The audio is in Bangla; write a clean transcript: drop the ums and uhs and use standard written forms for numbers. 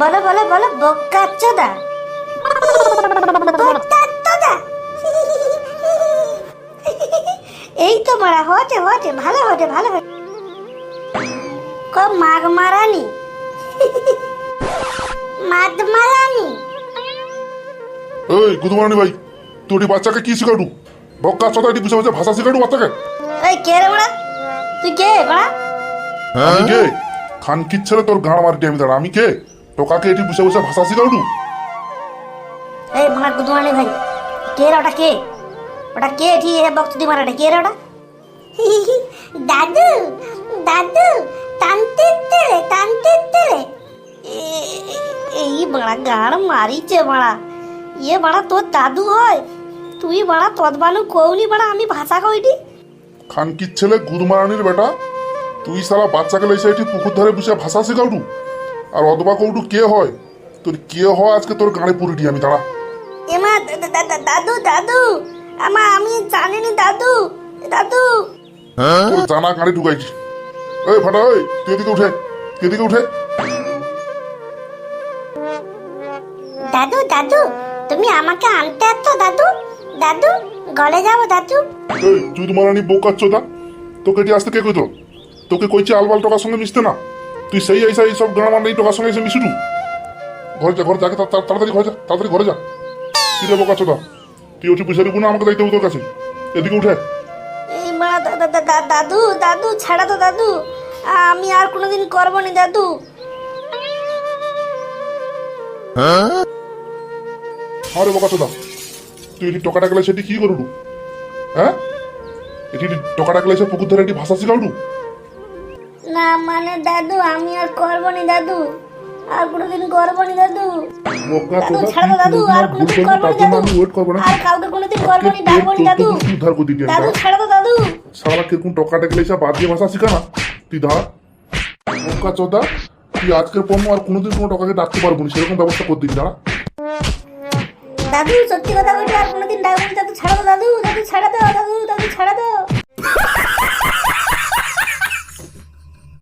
বলো বলো বলো বোকাচ্চোদা। এই তো মারা হচ্ছে হচ্ছে ভালো হচ্ছে ভালো হচ্ছে। খুব মাগ মারানি মাদ মারানি। এই গুদমারানি ভাই, তুই ওটি বাচ্চাকে কি শিখাডু? বক্কা চোদা এটি বুঝে বুঝে ভাষা শিখাডু বাচ্চাকে? এই কে রে মারা? তুই কে মারা? আমি কে? খান কিচ্ছেলে তোর গাঁড় মারটি আমি দাঁড়া। আমি কে? টোকাকে এটি বুঝে বুঝে ভাষা শিখাডু? এই মারা গুদমারানি ভাই, কে রে ওটা? কে ওটা? কে এটি বক্তব্য মারাটা কে রে ওটা? দাদু দাদু টানতে তেলে টানতে তেলে। এই বাড়া গাঁড় মারিছে বাড়া। ইয়ে বাড়া তোর দাদু হয়? তুই বাড়া তদবানু কৌলি বাড়া আমি ভাষা কইটি। খান কিচ্ছেলে গুদমারানির বেটা, তুই সারা বাচ্চাকে লেসে এটি পুকুর ধারে বুঝে ভাষা শিখাডু? আর অদবা কৌটু কে হয়? তোর কে হয় আজকে তোর গাঁড়ে পুরিটি আমি দাঁড়া। এমা দাদু দাদু আমি জানিনি দাদু দাদু। তোর জানা গাড়ি ঢুকাইছি। এই ফাটা, ওই তুই এদিকে উঠে, তুই এদিকে উঠে। দাদু দাদু তুমি আমাকে আনতে আসছো দাদু? দাদু গলে যাবো দাদু। এই গুদমারানি বোকাচ্চোদা, তোকে এটি আসতে কে কইতো? তোকে কইছে আলবাল টোকার সঙ্গে মিশতে না। তুই সেই আইসা এইসব গাঁড় মার এই টোকার সঙ্গে এসে মিশুটু। ঘরে যা, ঘরে যাকে তাড়াতাড়ি ঘরে যা, তাড়াতাড়ি ঘরে যা। কি রে বোকাচ্চোদা, তুই ওটি পয়সা দিব না আমাকে দায়িত্ব তোর কাছে? এদিকে উঠে। এই মা দাদু দাদু ছাড়া তো দাদু, আমি আর কোনোদিন করবো না দাদু। আরে বোকাচ্চোদা, তুই এটি টোকাটা গেলে সেটি কি করুডু? হ্যাঁ, এটি টোকাটা গেলে সে পুকুর ধরে এটি ভাষা শিখাউডু? না মানে দাদু আমি আর করবো না দাদু, আর কোনোদিন করবো না দাদু। দাদু ছাড়া তো দাদু, আর কোনোদিন করবো না দাদু, আর কাউকে কোনোদিন করবো না ডাকবো না দাদু। দাদু ছাড়া তো দাদু। সারা কিরকম টকাটা গেলে সব বাদ দিয়ে ভাষা শিখা না তুই ধর। বোকা চোদা, তুই আজকের পর আর কোনোদিন কোনো টকাকে ডাকতে পারবো না, সেরকম ব্যবস্থা করে দিবি দাঁড়া। দাদু সত্যি কথা বলছি, আর কোনোদিন ডাকবো না দাদু। ছাড়া তো দাদু, দাদু ছাড়া দাও দাদু, দাদু ছাড়া দাও।